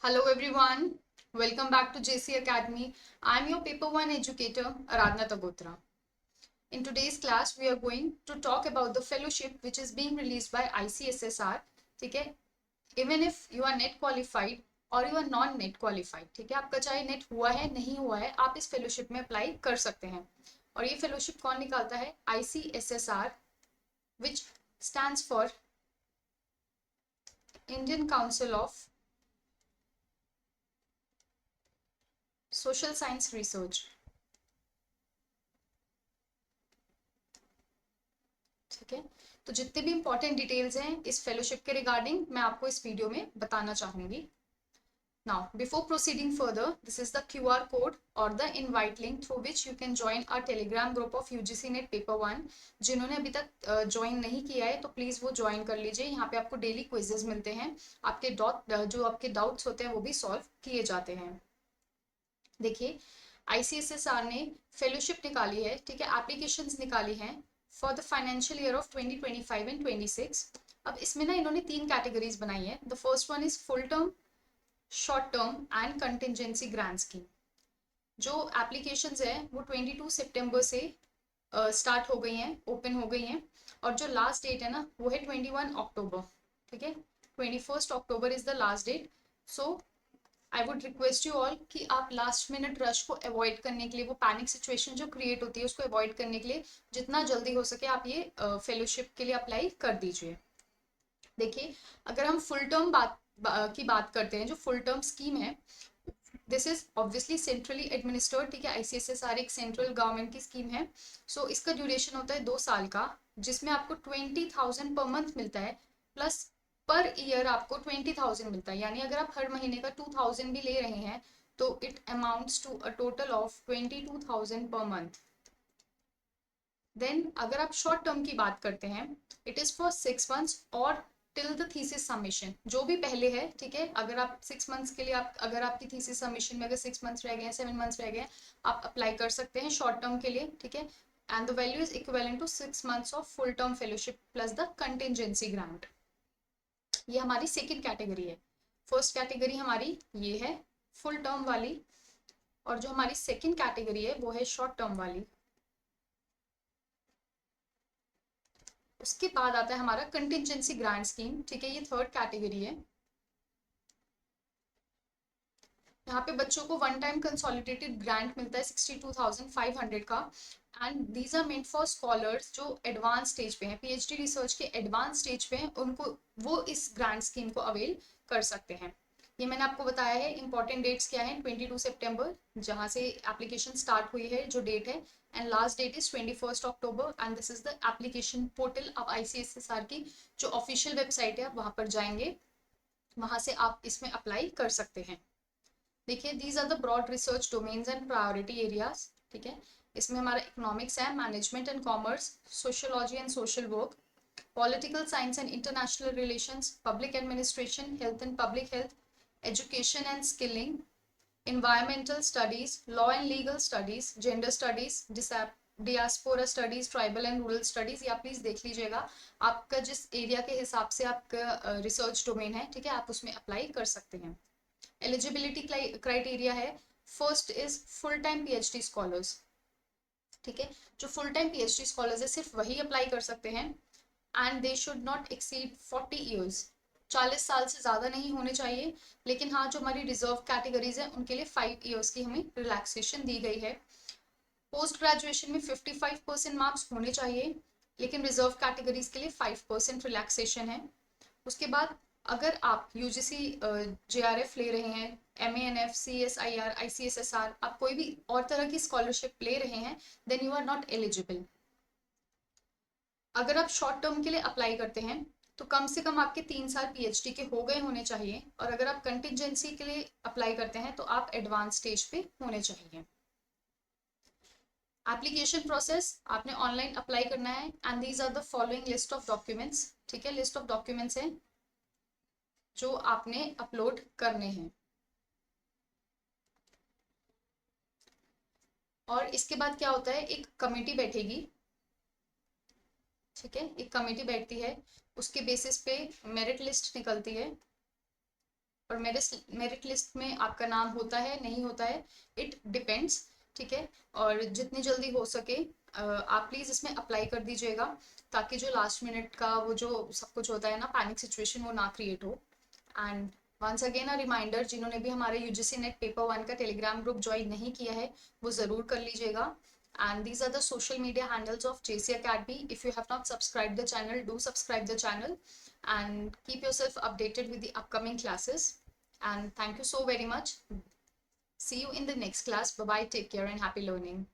Hello everyone, welcome back to JC Academy. I am your paper 1 educator Aradhna Tagotra. In today's class we are going to talk about the fellowship which is being released by ICSSR. ठीक है, even if you are net qualified or you are non net qualified, ठीक है, आपका चाहे net हुआ है नहीं हुआ है, आप इस फेलोशिप में अप्लाई कर सकते हैं. और ये फेलोशिप कौन निकालता है? ICSSR, which stands for Indian Council of social science research. ठीक है, तो जितने भी इंपॉर्टेंट डिटेल्स हैं इस फेलोशिप के रिगार्डिंग मैं आपको इस वीडियो में बताना चाहूंगी. Now before proceeding further, this is the QR code और the invite link through which you can join our Telegram group of UGC NET paper 1. जिन्होंने अभी तक ज्वाइन नहीं किया है तो प्लीज वो ज्वाइन कर लीजिए. यहाँ पे आपको डेली क्विजेज मिलते हैं, आपके जो आपके डाउट्स होते हैं वो भी सॉल्व किए जाते हैं. देखिए, ICSSR ने फेलोशिप निकाली है, ठीक है, एप्लीकेशंस निकाली हैं for the financial year of 2025 and 26. अब इसमें ना इन्होंने 3 कैटेगरीज बनाई है. The first one is full term, short term and contingency grant scheme. जो एप्लीकेशंस है वो 22 सितंबर से स्टार्ट हो गई हैं, ओपन हो गई हैं. और जो लास्ट डेट है ना वो है 21 अक्टूबर. ठीक है, 21 October is the last date. So I would request you all कि आप लास्ट मिनट रश को अवॉइड करने के लिए, वो पैनिक सिचुएशन जो क्रिएट होती है उसको अवॉइड करने के लिए जितना जल्दी हो सके आप ये फेलोशिप के लिए अप्लाई कर दीजिए. देखिए, अगर हम फुल टर्म की बात करते हैं, जो फुल टर्म स्कीम है, this is obviously centrally administered. ठीक है, ICSSR एक सेंट्रल गवर्नमेंट की स्कीम है. सो इसका ड्यूरेशन होता है 2 साल का, जिसमें आपको 20,000 पर मंथ मिलता है, प्लस पर ईयर आपको 20,000 मिलता है. यानी अगर आप हर महीने का 2,000 भी ले रहे हैं तो it amounts to a total of 22,000 पर मंथ. देन अगर आप शॉर्ट टर्म की बात करते हैं, इट इज फॉर 6 मंथ्स और टिल द थीसिस सबमिशन, जो भी पहले है. ठीक है, अगर आप 6 मंथ्स के लिए अगर आपकी थीसिस सबमिशन में अगर 6 मंथ्स रह गए, 7 मंथ्स रह गए, आप अप्लाई कर सकते हैं शॉर्ट टर्म के लिए. ठीक है, and the value is equivalent to 6 months of full term fellowship plus the contingency grant. ये हमारी सेकेंड कैटेगरी है. फर्स्ट कैटेगरी हमारी ये है फुल टर्म वाली, और जो हमारी सेकेंड कैटेगरी है वो है शॉर्ट टर्म वाली. उसके बाद आता है हमारा कंटिजेंसी ग्रांट स्कीम. ठीक है, ये थर्ड कैटेगरी है. यहाँ पे बच्चों को वन टाइम कंसोलिडेटेड ग्रांट मिलता है 62,500 का. And these are meant for scholars जो एडवांस स्टेज पे हैं, PhD रिसर्च के एडवांस स्टेज पे हैं, उनको वो इस ग्रांट स्कीम को अवेल कर सकते हैं. ये मैंने आपको बताया है. इंपॉर्टेंट डेट्स क्या हैं? 22 सितंबर जहाँ से एप्लीकेशन स्टार्ट हुई है, जो डेट है, and last date is 21 October. And this is the application portal. आप ICSSR की जो ऑफिशियल वेबसाइट है आप वहाँ पर जाएंगे, वहाँ से आप इसमें अप्लाई कर सकते हैं. देखिए, these are the broad research domains and priority areas. ठीक है, इसमें हमारा इकोनॉमिक्स है, management and commerce, sociology and social work, political science and international relations, public administration, health and public health, education and skilling, environmental studies, law and legal studies, gender studies, diaspora studies, tribal and rural studies. या please देख लीजिएगा आपका जिस area के हिसाब से आपका research domain है, ठीक है, आप उसमें अप्लाई कर सकते हैं. एलिजिबिलिटी क्राइटेरिया है, first is full time PhD scholars. ठीक है, जो फुल टाइम PhD स्कॉलर्स है सिर्फ वही अप्लाई कर सकते हैं. And they should not exceed 40 years. 40 साल से ज़्यादा नहीं होने चाहिए. लेकिन हाँ, जो हमारी रिजर्व कैटेगरीज है उनके लिए 5 ईयर्स की हमें रिलैक्सेशन दी गई है. पोस्ट ग्रेजुएशन में 55% मार्क्स होने चाहिए, लेकिन रिजर्व कैटेगरीज के लिए 5% रिलैक्सेशन है. उसके बाद अगर आप UGC JRF ले रहे हैं, MANF, CSIR, ICSSR, आप कोई भी और तरह की स्कॉलरशिप ले रहे हैं, then you are not eligible. अगर आप शॉर्ट टर्म के लिए अप्लाई करते हैं तो कम से कम आपके 3 साल PhD के हो गए होने चाहिए. और अगर आप कंटिजेंसी के लिए अप्लाई करते हैं तो आप एडवांस स्टेज पे होने चाहिए. एप्लीकेशन प्रोसेस, आपने ऑनलाइन अप्लाई करना है. And these are the following list of documents. ठीक है, लिस्ट ऑफ डॉक्यूमेंट्स है जो आपने अपलोड करने हैं. और इसके बाद क्या होता है, एक कमेटी बैठेगी. ठीक है, एक कमेटी बैठती है, उसके बेसिस पे मेरिट लिस्ट निकलती है. और मेरिट लिस्ट में आपका नाम होता है नहीं होता है, इट डिपेंड्स। ठीक है, और जितनी जल्दी हो सके आप प्लीज़ इसमें अप्लाई कर दीजिएगा, ताकि जो लास्ट मिनट का वो जो सब कुछ होता है ना, पैनिक सिचुएशन, वो ना क्रिएट हो। And once again a reminder, जिन्होंने भी हमारे यूजीसी नेट पेपर 1 का टेलीग्राम ग्रुप ज्वाइन नहीं किया है, वो ज़रूर कर लीजिएगा। And these are the social media handles of JC Academy. If you have not subscribed the channel, do subscribe the channel and keep yourself updated with the upcoming classes. And thank you so very much. See you in the next class. Bye bye. Take care and happy learning.